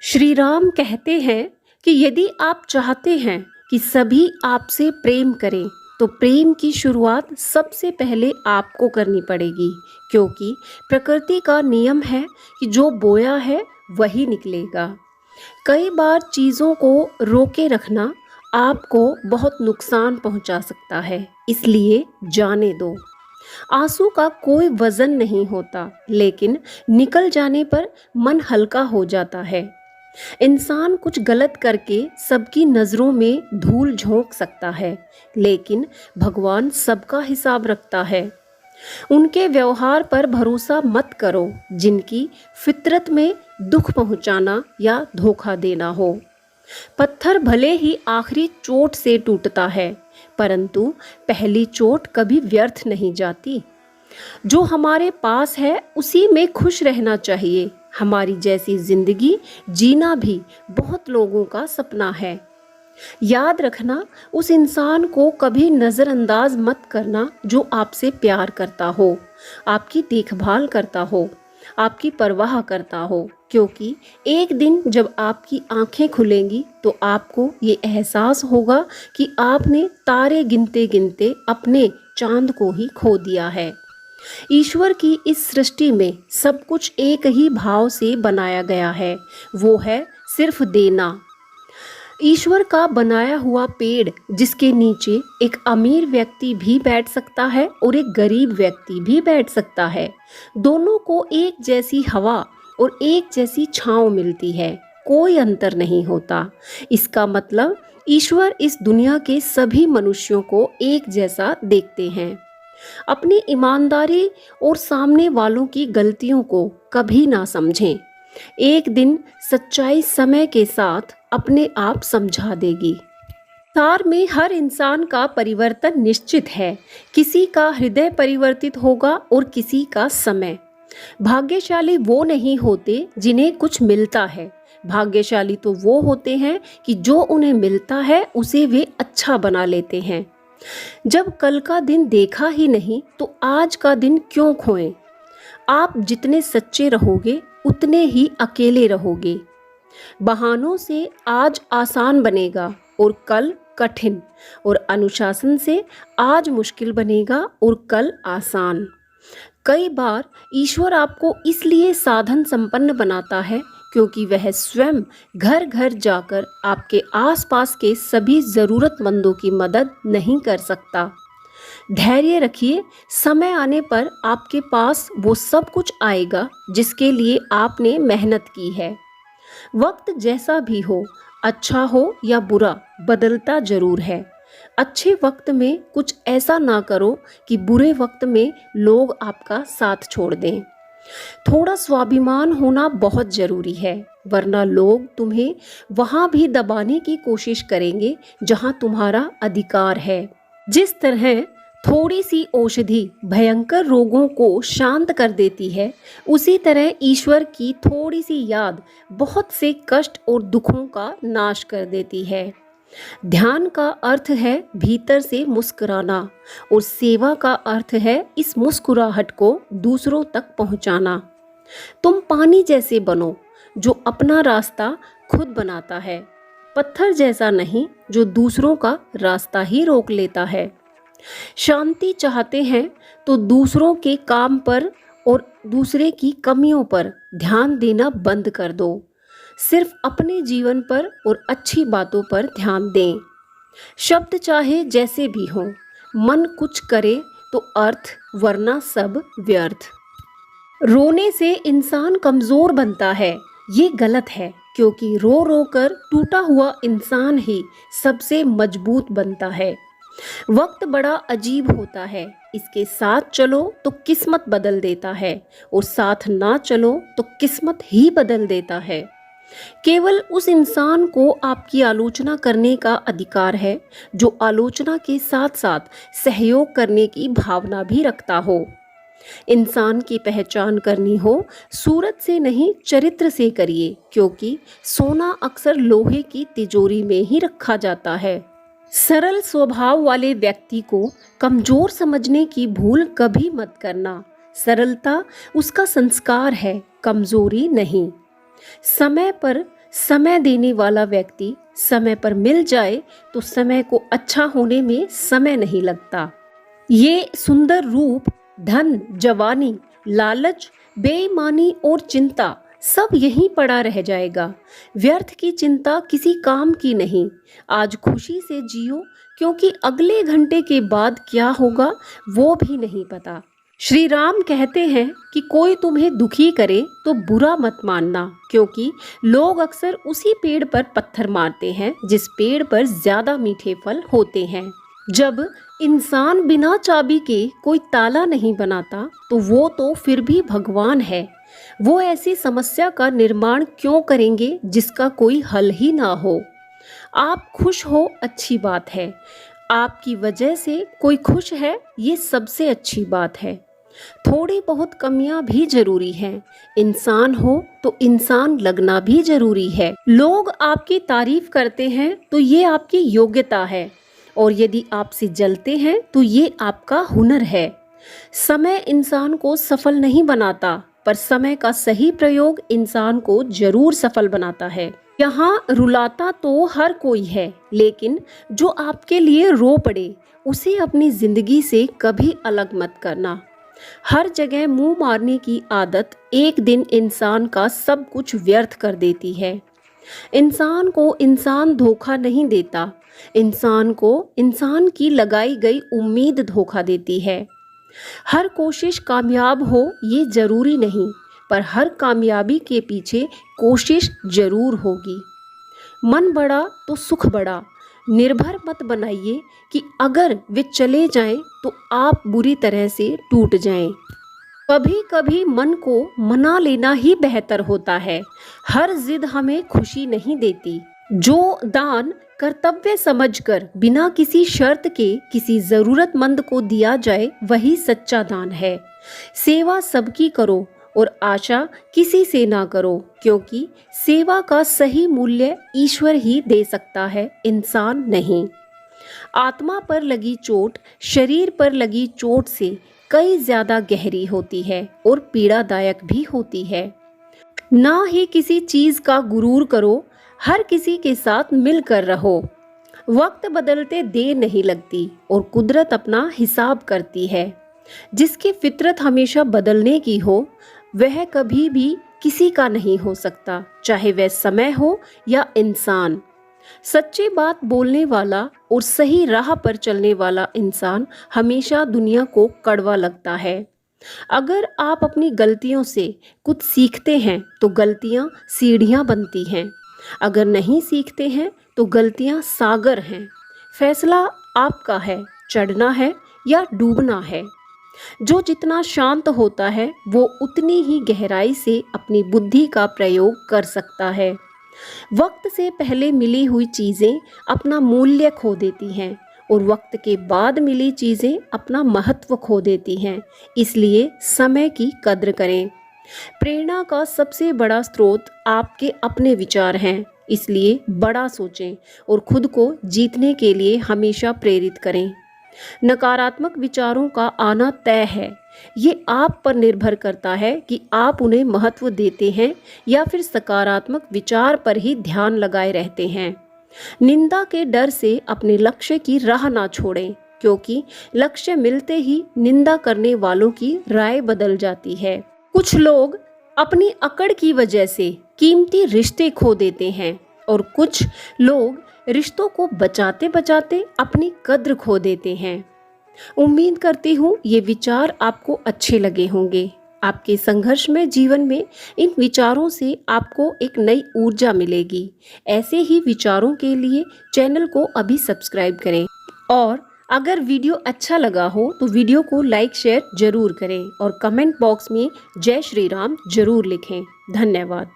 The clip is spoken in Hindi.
श्री राम कहते हैं कि यदि आप चाहते हैं कि सभी आपसे प्रेम करें तो प्रेम की शुरुआत सबसे पहले आपको करनी पड़ेगी, क्योंकि प्रकृति का नियम है कि जो बोया है वही निकलेगा। कई बार चीज़ों को रोके रखना आपको बहुत नुकसान पहुंचा सकता है, इसलिए जाने दो। आंसू का कोई वजन नहीं होता, लेकिन निकल जाने पर मन हल्का हो जाता है। इंसान कुछ गलत करके सबकी नज़रों में धूल झोंक सकता है, लेकिन भगवान सबका हिसाब रखता है। उनके व्यवहार पर भरोसा मत करो जिनकी फितरत में दुख पहुंचाना या धोखा देना हो। पत्थर भले ही आखिरी चोट से टूटता है, परंतु पहली चोट कभी व्यर्थ नहीं जाती। जो हमारे पास है उसी में खुश रहना चाहिए। हमारी जैसी जिंदगी जीना भी बहुत लोगों का सपना है। याद रखना, उस इंसान को कभी नज़रअंदाज मत करना जो आपसे प्यार करता हो, आपकी देखभाल करता हो, आपकी परवाह करता हो, क्योंकि एक दिन जब आपकी आंखें खुलेंगी तो आपको ये एहसास होगा कि आपने तारे गिनते गिनते अपने चांद को ही खो दिया है। ईश्वर की इस सृष्टि में सब कुछ एक ही भाव से बनाया गया है, वो है सिर्फ देना। ईश्वर का बनाया हुआ पेड़ जिसके नीचे एक अमीर व्यक्ति भी बैठ सकता है और एक गरीब व्यक्ति भी बैठ सकता है। दोनों को एक जैसी हवा और एक जैसी छांव मिलती है, कोई अंतर नहीं होता। इसका मतलब ईश्वर इस दुनिया के सभी मनुष्यों को एक जैसा देखते हैं। अपनी ईमानदारी और सामने वालों की गलतियों को कभी ना समझें। एक दिन सच्चाई समय के साथ अपने आप समझा देगी। सार में हर इंसान का परिवर्तन निश्चित है। किसी का हृदय परिवर्तित होगा और किसी का समय। भाग्यशाली वो नहीं होते जिन्हें कुछ मिलता है, भाग्यशाली तो वो होते हैं कि जो उन्हें मिलता है उसे वे अच्छा बना लेते हैं। जब कल का दिन देखा ही नहीं तो आज का दिन क्यों खोएं? आप जितने सच्चे रहोगे उतने ही अकेले रहोगे। बहानों से आज आसान बनेगा और कल कठिन, और अनुशासन से आज मुश्किल बनेगा और कल आसान। कई बार ईश्वर आपको इसलिए साधन संपन्न बनाता है क्योंकि वह स्वयं घर घर जाकर आपके आसपास के सभी ज़रूरतमंदों की मदद नहीं कर सकता। धैर्य रखिए, समय आने पर आपके पास वो सब कुछ आएगा जिसके लिए आपने मेहनत की है। वक्त जैसा भी हो, अच्छा हो या बुरा, बदलता जरूर है। अच्छे वक्त में कुछ ऐसा ना करो कि बुरे वक्त में लोग आपका साथ छोड़ दें। थोड़ा स्वाभिमान होना बहुत जरूरी है, वरना लोग तुम्हें वहां भी दबाने की कोशिश करेंगे जहां तुम्हारा अधिकार है। जिस तरह थोड़ी सी औषधि भयंकर रोगों को शांत कर देती है, उसी तरह ईश्वर की थोड़ी सी याद बहुत से कष्ट और दुखों का नाश कर देती है। ध्यान का अर्थ है भीतर से मुस्कुराना, और सेवा का अर्थ है इस मुस्कुराहट को दूसरों तक पहुंचाना। तुम पानी जैसे बनो जो अपना रास्ता खुद बनाता है, पत्थर जैसा नहीं जो दूसरों का रास्ता ही रोक लेता है। शांति चाहते हैं तो दूसरों के काम पर और दूसरे की कमियों पर ध्यान देना बंद कर दो। सिर्फ अपने जीवन पर और अच्छी बातों पर ध्यान दें। शब्द चाहे जैसे भी हों, मन कुछ करे तो अर्थ, वरना सब व्यर्थ। रोने से इंसान कमज़ोर बनता है, ये गलत है, क्योंकि रो रो कर टूटा हुआ इंसान ही सबसे मजबूत बनता है। वक्त बड़ा अजीब होता है, इसके साथ चलो तो किस्मत बदल देता है, और साथ ना चलो तो किस्मत ही बदल देता है। केवल उस इंसान को आपकी आलोचना करने का अधिकार है जो आलोचना के साथ साथ सहयोग करने की भावना भी रखता हो। इंसान की पहचान करनी हो, सूरत से नहीं चरित्र से करिए, क्योंकि सोना अक्सर लोहे की तिजोरी में ही रखा जाता है। सरल स्वभाव वाले व्यक्ति को कमजोर समझने की भूल कभी मत करना। सरलता उसका संस्कार है, कमजोरी नहीं। समय पर समय देने वाला व्यक्ति समय पर मिल जाए तो समय को अच्छा होने में समय नहीं लगता। ये सुंदर रूप, धन, जवानी, लालच, बेईमानी और चिंता सब यहीं पड़ा रह जाएगा। व्यर्थ की चिंता किसी काम की नहीं। आज खुशी से जियो, क्योंकि अगले घंटे के बाद क्या होगा वो भी नहीं पता। श्री राम कहते हैं कि कोई तुम्हें दुखी करे तो बुरा मत मानना, क्योंकि लोग अक्सर उसी पेड़ पर पत्थर मारते हैं जिस पेड़ पर ज्यादा मीठे फल होते हैं। जब इंसान बिना चाबी के कोई ताला नहीं बनाता तो वो तो फिर भी भगवान है। वो ऐसी समस्या का निर्माण क्यों करेंगे जिसका कोई हल ही ना हो। आप खुश हो, अच्छी बात है। आपकी वजह से कोई खुश है, ये सबसे अच्छी बात है। थोड़ी बहुत कमियां भी जरूरी हैं। इंसान हो तो इंसान लगना भी जरूरी है। लोग आपकी तारीफ करते हैं तो ये आपकी योग्यता है, और यदि आपसे जलते हैं तो ये आपका हुनर है। समय इंसान को सफल नहीं बनाता, पर समय का सही प्रयोग इंसान को जरूर सफल बनाता है। यहाँ रुलाता तो हर कोई है, लेकिन जो आपके लिए रो पड़े उसे अपनी जिंदगी से कभी अलग मत करना। हर जगह मुंह मारने की आदत एक दिन इंसान का सब कुछ व्यर्थ कर देती है। इंसान को इंसान धोखा नहीं देता, इंसान को इंसान की लगाई गई उम्मीद धोखा देती है। हर कोशिश कामयाब हो ये जरूरी नहीं, पर हर कामयाबी के पीछे कोशिश जरूर होगी। मन बड़ा तो सुख बड़ा। निर्भर मत बनाइए कि अगर वे चले जाएं तो आप बुरी तरह से टूट जाएं। कभी कभी मन को मना लेना ही बेहतर होता है। हर जिद हमें खुशी नहीं देती। जो दान कर्तव्य समझकर बिना किसी शर्त के किसी जरूरतमंद को दिया जाए वही सच्चा दान है। सेवा सबकी करो और आशा किसी से ना करो, क्योंकि सेवा का सही मूल्य ईश्वर ही दे सकता है, इंसान नहीं। आत्मा पर लगी चोट शरीर पर लगी चोट से कई ज्यादा गहरी होती है और पीड़ादायक भी होती है। ना ही किसी चीज का गुरूर करो, हर किसी के साथ मिलकर रहो। वक्त बदलते देर नहीं लगती और कुदरत अपना हिसाब करती है। जिसकी फितरत हमेशा बदलने की हो वह कभी भी किसी का नहीं हो सकता, चाहे वह समय हो या इंसान। सच्ची बात बोलने वाला और सही राह पर चलने वाला इंसान हमेशा दुनिया को कड़वा लगता है। अगर आप अपनी गलतियों से कुछ सीखते हैं तो गलतियां सीढ़ियां बनती हैं। अगर नहीं सीखते हैं तो गलतियां सागर हैं। फैसला आपका है, चढ़ना है या डूबना है। जो जितना शांत होता है वो उतनी ही गहराई से अपनी बुद्धि का प्रयोग कर सकता है। वक्त से पहले मिली हुई चीज़ें अपना मूल्य खो देती हैं और वक्त के बाद मिली चीज़ें अपना महत्व खो देती हैं। इसलिए समय की कद्र करें। प्रेरणा का सबसे बड़ा स्रोत आपके अपने विचार हैं, इसलिए बड़ा सोचें और खुद को जीतने के लिए हमेशा प्रेरित करें। नकारात्मक विचारों का आना तय है। ये आप पर निर्भर करता है कि आप उन्हें महत्व देते हैं या फिर सकारात्मक विचार पर ही ध्यान लगाए रहते हैं। निंदा के डर से अपने लक्ष्य की राह ना छोड़ें, क्योंकि लक्ष्य मिलते ही निंदा करने वालों की राय बदल जाती है। कुछ लोग अपनी अकड़ की वजह से कीमती रिश्ते खो देते हैं और कुछ लोग रिश्तों को बचाते बचाते अपनी कद्र खो देते हैं। उम्मीद करती हूँ ये विचार आपको अच्छे लगे होंगे। आपके संघर्षमय जीवन में इन विचारों से आपको एक नई ऊर्जा मिलेगी। ऐसे ही विचारों के लिए चैनल को अभी सब्सक्राइब करें, और अगर वीडियो अच्छा लगा हो तो वीडियो को लाइक शेयर जरूर करें और कमेंट बॉक्स में जय श्री राम जरूर लिखें। धन्यवाद।